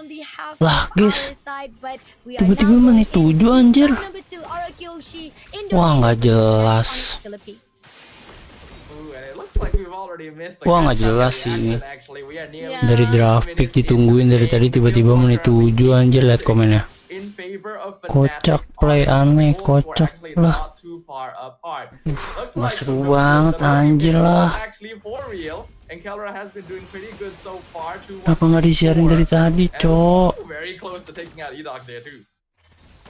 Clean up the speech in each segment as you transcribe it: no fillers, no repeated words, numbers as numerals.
on behalf Lah, of guys. our side, but we are Tiba-tiba now menit 7 anjir. number 2, Arakiyoshi, Wah, nggak jelas. Philippines. Wah, nggak jelas sih ini. Dari draft pick ditungguin dari tadi, tiba-tiba menit 7 anjir. Lihat komennya. Kocak play, aneh, kocak lah. Nggak seru banget anjir lah. Kenapa nggak disiarin dari tadi, cok?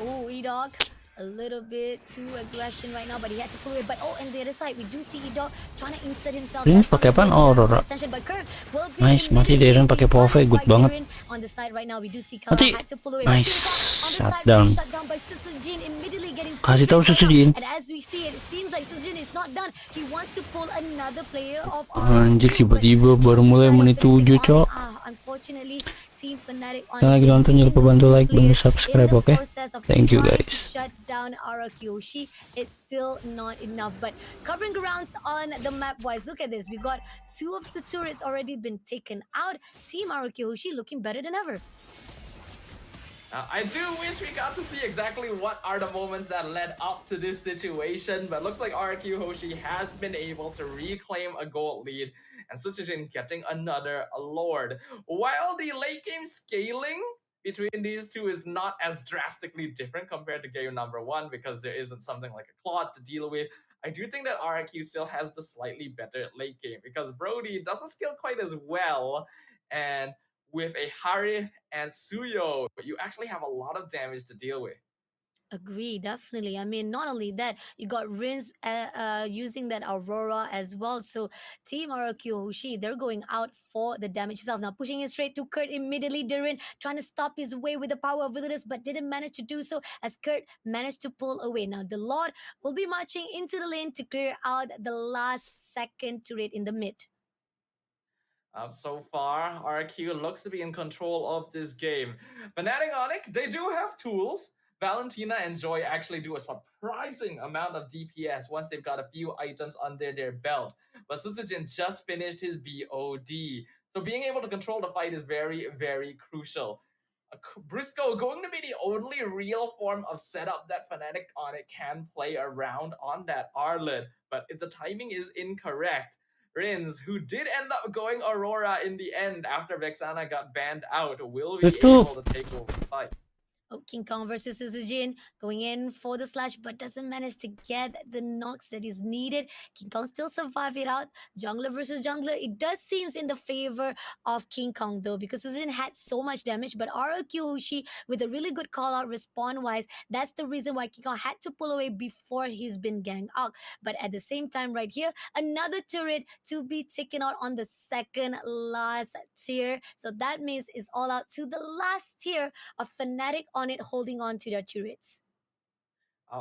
Oh, E-Dog, a little bit too aggression right now, but he had to pull it. But oh, and the other side, we do see E-Dog trying to insert himself. Prince pakai apaan? Oh, Aurora. Nice, mati Darren pakai Pove, good banget. On the side right now, we do see Kelra had to pull away. Nice, shutdown. Kasih tahu Susujin. And as we see, it seems like Susujin is not done. He wants to pull another player of. Anjir, tiba-tiba baru mulai menit 7, cok. Unfortunately, Team Fnatic Onic. Yang lagi nonton jangan lupa bantu like dan subscribe, oke? Thank you guys. Shut down Arakiyoshi. It's still not enough, but covering grounds on the map wise, look at this. We got 2 of the turrets already been taken out. Team Arakiyoshi looking better than ever. I do wish we got to see exactly what are the moments that led up to this situation, but looks like Arakiyoshi has been able to reclaim a gold lead, and Suchijin getting another Lord. While the late game scaling between these two is not as drastically different compared to game number 1 because there isn't something like a Claude to deal with, I do think that RQ still has the slightly better late game because Brody doesn't scale quite as well, and with a Harry and Suyo, you actually have a lot of damage to deal with. Agree, definitely. I mean, not only that, you got Rins using that Aurora as well. So Team Arakiyoshi, they're going out for the damage itself. Now pushing it straight to Kurt immediately. Durin trying to stop his way with the power of Wilderness, but didn't manage to do so as Kurt managed to pull away. Now the Lord will be marching into the lane to clear out the last second turret in the mid. So far, RQ looks to be in control of this game. Fnatic Onic, they do have tools. Valentina and Joy actually do a surprising amount of DPS once they've got a few items under their belt. But Susujin just finished his BOD. So being able to control the fight is very, very crucial. Briscoe going to be the only real form of setup that Fnatic Onic can play around on that Arlet. But if the timing is incorrect, Rins, who did end up going Aurora in the end after Vexana got banned out, will be able to take over the fight. Oh, King Kong versus Susujin going in for the slash, but doesn't manage to get the knocks that is needed. King Kong still survive it out. Jungler versus jungler, it does seems in the favor of King Kong though, because Susujin had so much damage, but Arakiyoshi with a really good call out respawn wise, that's the reason why King Kong had to pull away before he's been ganged out. But at the same time right here, another turret to be taken out on the second last tier. So that means it's all out to the last tier of Fnatic on it, holding on to their turrets.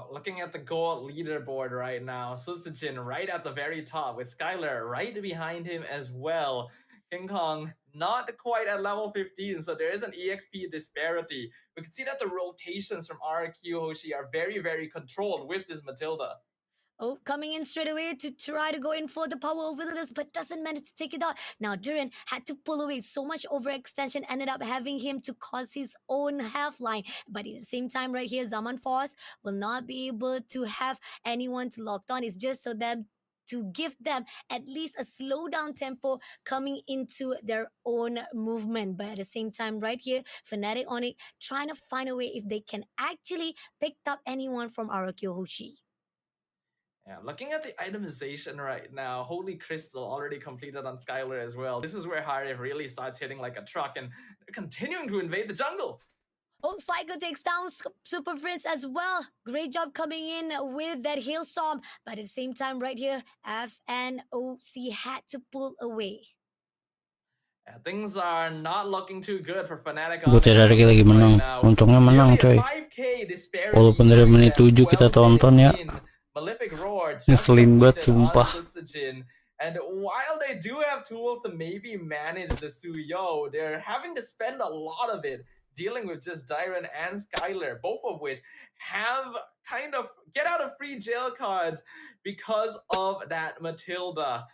Looking at the gold leaderboard right now, Susujin right at the very top with Skylar right behind him as well. King Kong not quite at level 15, so there is an EXP disparity. We can see that the rotations from Arakiyoshi are very, very controlled with this Matilda. Oh, coming in straight away to try to go in for the power of Wilderness, but doesn't manage to take it out. Now, Durin had to pull away. So much overextension ended up having him to cause his own half line. But at the same time, right here, Zaman Force will not be able to have anyone to locked on. It's just so that to give them at least a slow down tempo coming into their own movement. But at the same time, right here, Fnatic Onic trying to find a way if they can actually pick up anyone from Arakiyoshi. Yeah, looking at the itemization right now, Holy Crystal already completed on Skylar as well. This is where Harry really starts hitting like a truck, and they're continuing to invade the jungle. Oh, Psycho takes down Super Prince as well. Great job coming in with that hailstorm. But at the same time right here, FNOC had to pull away. Yeah, things are not looking too good for Fnatic. Butir lagi menang. Untungnya menang coy. Walaupun dari menit 7 kita tonton ya. Ngeselin banget sumpah. And while they do have tools to maybe manage the Suyo, they're having to spend a lot of it dealing with just Dyron and Skylar, both of which have kind of get out of free jail cards because of that Matilda.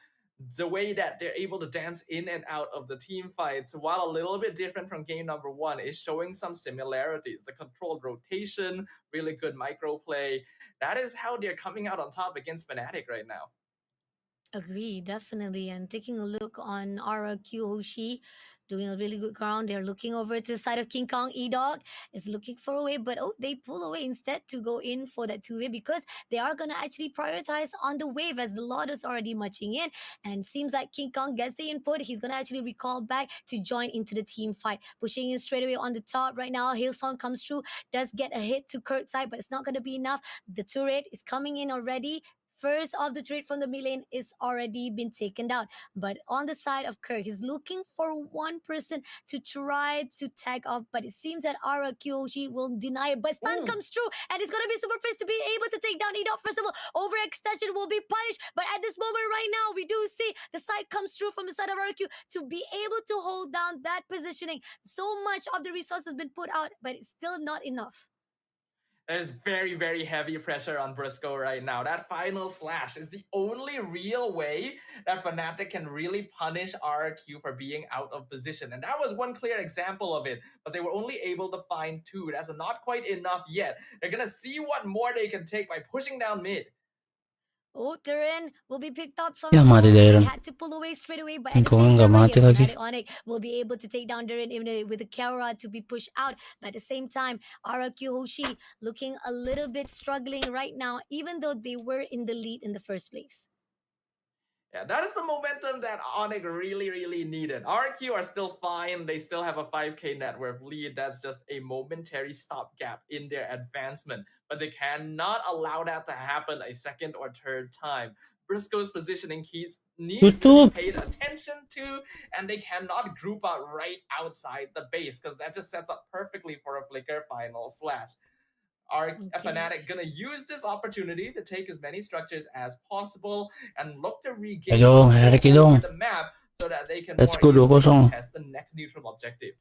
the way that they're able to dance in and out of the team fights, while a little bit different from game number one, is showing some similarities. The controlled rotation, really good micro play. That is how they're coming out on top against Fnatic right now. Agree, definitely. And taking a look on Ara Hoshi, doing a really good ground. They're looking over to the side of King Kong. E-Dog is looking for a way, but oh, they pull away instead to go in for that two-way because they are going to actually prioritize on the wave as the Lord is already marching in. And seems like King Kong gets the input. He's going to actually recall back to join into the team fight. Pushing in straight away on the top right now. Hillsong comes through, does get a hit to Kurt's side, but it's not going to be enough. The turret is coming in already. First of the trade from the mid lane is already been taken down. But on the side of Kirk, he's looking for one person to try to tag off. But it seems that Ara Kyoshi will deny it. But stun comes through, and it's going to be Super Fist to be able to take down Edok. First of all, overextension will be punished. But at this moment right now, we do see the side comes through from the side of RQ to be able to hold down that positioning. So much of the resources has been put out, but it's still not enough. There's very, very heavy pressure on Briscoe right now. That final slash is the only real way that Fnatic can really punish RRQ for being out of position. And that was one clear example of it, but they were only able to find two. That's not quite enough yet. They're going to see what more they can take by pushing down mid. Oh, Turin will be picked up. Ya mati He Darren. had to pull away straight away, but King at the Kong same nggak time, right mati here, lagi. Fnatic Onic will be able to take down Durin even with the Kelra to be pushed out. But at the same time, RQ Hoshi looking a little bit struggling right now, even though they were in the lead in the first place. Yeah, that is the momentum that Onic really, really needed. RQ are still fine. They still have a 5k net worth lead. That's just a momentary stopgap in their advancement. But they cannot allow that to happen a second or third time. Briscoe's positioning keys needs to be paid attention to, and they cannot group out right outside the base because that just sets up perfectly for a flicker final slash. Are Fnatic gonna use this opportunity to take as many structures as possible and look to regain control over the map so that they can more easily contest the next neutral objective?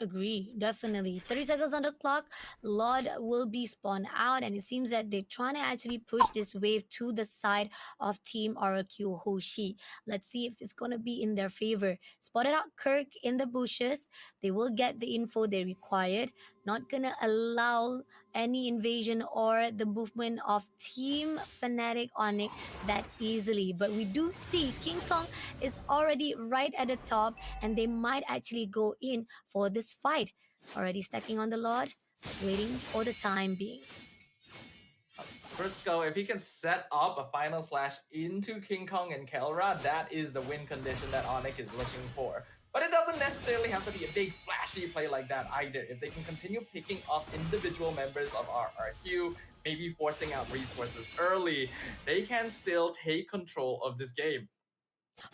Agree, definitely. 30 seconds on the clock. Lord will be spawned out, and it seems that they're trying to actually push this wave to the side of Team RQ Hoshi. Let's see if it's gonna be in their favor. Spotted out Kirk in the bushes. They will get the info they required. Not gonna allow any invasion or the movement of Team Fnatic Onic that easily. But we do see King Kong is already right at the top, and they might actually go in for this fight. Already stacking on the Lord, waiting for the time being. Briscoe, if he can set up a final slash into King Kong and Kelra, that is the win condition that Onic is looking for. But it doesn't necessarily have to be a big flashy play like that either. If they can continue picking up individual members of RRQ, maybe forcing out resources early, they can still take control of this game.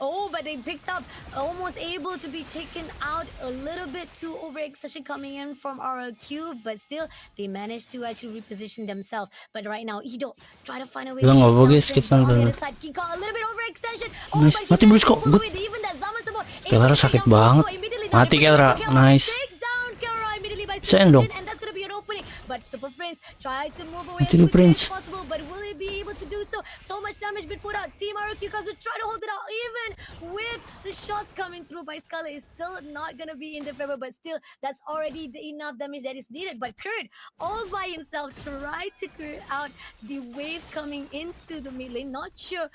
Oh, but they picked up, almost able to be taken out a little bit too overextension coming in from RRQ, but still they managed to actually reposition themselves. But right now, Ido try to find a way to take down Prince, but on the other side, King Kong a little bit overextension. Oh, Nice. but Mati Briscoe. Good. even that Zaman support. Kelra sakit banget. Mati Kelra. Nice. Takes down Kelra immediately by Sen dong. and that's gonna be an opening. But Super Prince tried to move away Mati as lu quickly Prince. as possible, but will he be able to do so? So much damage been put out. Team RRQ to try to hold it out, even with the shots coming through by Skylar, is still not gonna be in the favor, but still that's already the enough damage that is needed. But Kurt all by himself tried to clear out the wave coming into the mid lane. Not sure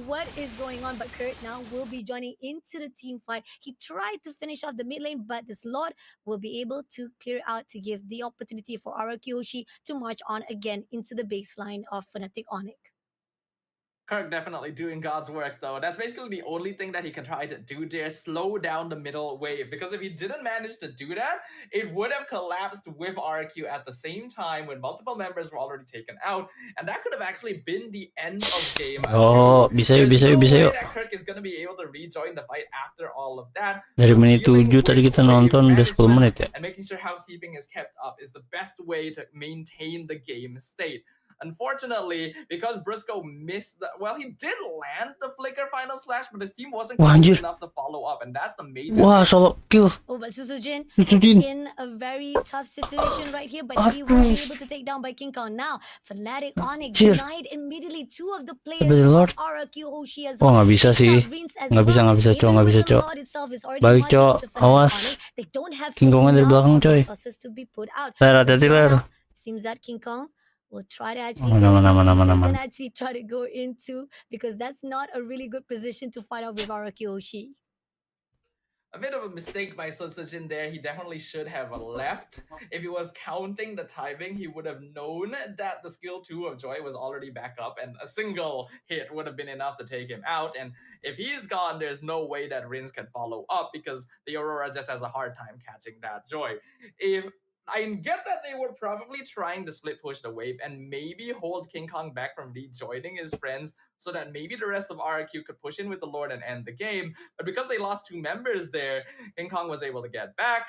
what is going on, but Kurt now will be joining into the team fight. He tried to finish off the mid lane, but this Lord will be able to clear out to give the opportunity for RRQ Hoshi to march on again into the baseline of Fnatic Onic. Kirk definitely doing God's work though. That's basically the only thing that he can try to do there, slow down the middle wave. Because if he didn't manage to do that, it would have collapsed with RQ at the same time when multiple members were already taken out. And that could have actually been the end of game. Oh, bisa yuk. That Kirk is going to be able to rejoin the fight after all of that. Dari menit 7 tadi kita nonton udah 10 menit ya. And making sure housekeeping is kept up is the best way to maintain the game state. Unfortunately, because Briscoe missed he did land the flicker final slash, but his team wasn't Wah, close anjir. enough to follow up, and that's the major Wah, thing. solo kill. Oh, but Susujin is Susujin. in a very tough situation right here, but he will be able to take down by King Kong. Now, Fnatic Onic Anjir. denied immediately two of the Tapi players Lord. of RRQ Hoshi as Oh, well. nggak bisa If sih. not, Rins as Nggak bisa, well. nggak bisa, Cok. Even Nggak bisa, with the Cok. Lord itself is already Balik, marching Cok. to Fnatic Awas. Onic. They don't have King Kongnya dari enough belakang, of coy. resources to be put out. Ler, So hati-hati, here Ler. now, seems that King Kong will try to actually Aman, go aman, in. aman, aman, He aman. doesn't actually try to go into, because that's not a really good position to fight out with RRQ Hoshi. A bit of a mistake by Susujin there. He definitely should have left. If he was counting the timing, he would have known that the skill 2 of Joy was already back up, and a single hit would have been enough to take him out. And if he's gone, there's no way that Rins can follow up, because the Aurora just has a hard time catching that Joy. If I get that they were probably trying to split push the wave and maybe hold King Kong back from rejoining his friends so that maybe the rest of RRQ could push in with the Lord and end the game. But because they lost 2 members there, King Kong was able to get back,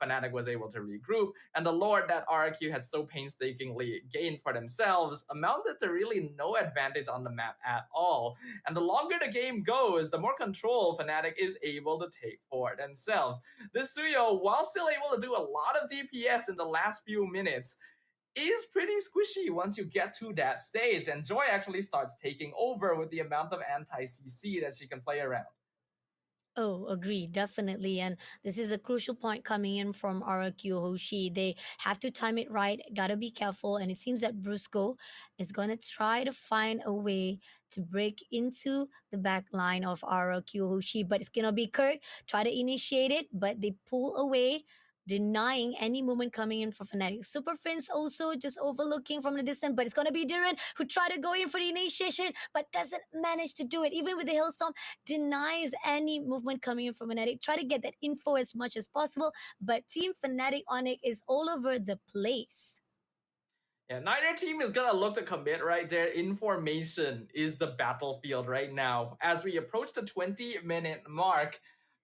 Fnatic was able to regroup, and the Lord that RRQ had so painstakingly gained for themselves amounted to really no advantage on the map at all. And the longer the game goes, the more control Fnatic is able to take for themselves. This Suyo, while still able to do a lot of DPS in the last few minutes, is pretty squishy once you get to that stage, and Joy actually starts taking over with the amount of anti-CC that she can play around. Oh, agree, definitely. And this is a crucial point coming in from RRQ Hoshi. They have to time it right, gotta be careful. And it seems that Brusco is gonna try to find a way to break into the back line of RRQ Hoshi, but it's gonna be Kirk. Try to initiate it, but they pull away, denying any movement coming in for Fnatic. Super Prince also just overlooking from the distance, but it's gonna be Duran who try to go in for the initiation, but doesn't manage to do it. Even with the Hailstorm, denies any movement coming in from Fnatic. Try to get that info as much as possible, but Team Fnatic Onic is all over the place. Yeah, neither team is gonna look to commit right there. Information is the battlefield right now. As we approach the 20-minute mark,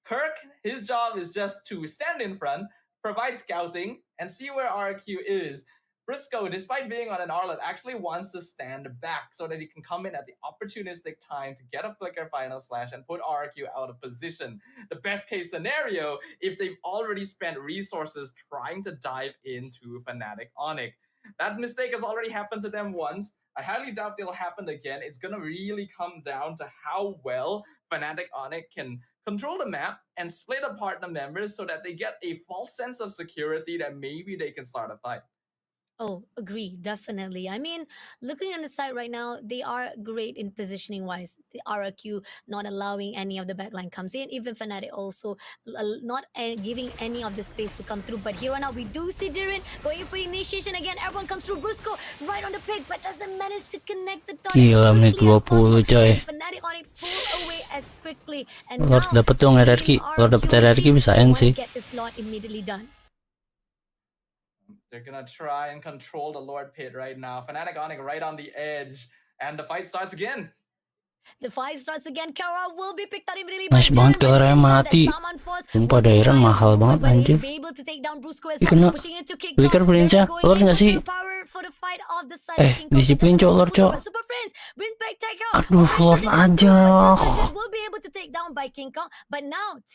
Kirk, his job is just to stand in front, provide scouting, and see where RQ is. Briscoe, despite being on an Arlet, actually wants to stand back so that he can come in at the opportunistic time to get a flicker final slash and put RQ out of position. The best case scenario, if they've already spent resources trying to dive into Fnatic Onic. That mistake has already happened to them once. I highly doubt it'll happen again. It's going to really come down to how well Fnatic Onic can control the map and split apart the members so that they get a false sense of security that maybe they can start a fight. Oh, agree, definitely. I mean, looking on the side right now, they are great in positioning wise. The RRQ not allowing any of the backline comes in. Even Fnatic also not giving any of the space to come through. But here on out, we do see Dirin going for initiation again. Everyone comes through. Brusco right on the pick, but doesn't manage to connect the dots Gila, as menit quickly as 20 possible. coy. And Fnatic on it pull away as quickly. And Lord now, dapet dong RRQ. Lord dapet RRQ bisa end sih. get the slot immediately done. They're gonna try and control the Lord Pit right now. Fnatic Onic right on the edge, and the fight starts again. The fight starts again. Kelra will be picked out immediately. Nice banget Kelra yang mati. Sumpah Dairan mahal banget anjir. Ih kena. Flicker Prince-nya. Lord nggak sih? Disiplin cok Lord cok. Aduh Lord aja.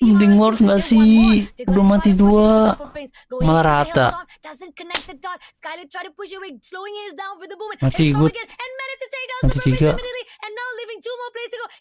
Mending Lord nggak sih? Udah mati 2. Malah rata. Mati good. Mati 3.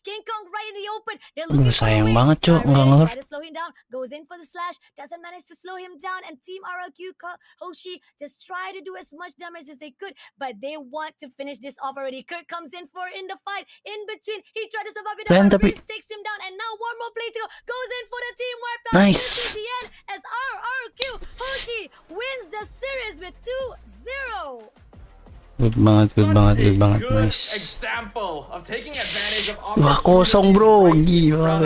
King Kong right in the open. Aduh sayang banget cok. Nggak ngelor. Slow him down. Goes in for the slash. Doesn't manage to slow him down. And Team RRQ Hoshi just try to do as much damage as they could, but they want to finish this off already. Kirk comes in the fight in between. He tried to survive it. Prince takes him down, and now one more play to go. Goes in for the team wipe. Nice. The end as RRQ Hoshi wins the series with 2-0. Good banget, nice. Example of taking advantage of 2-0 bro, gila.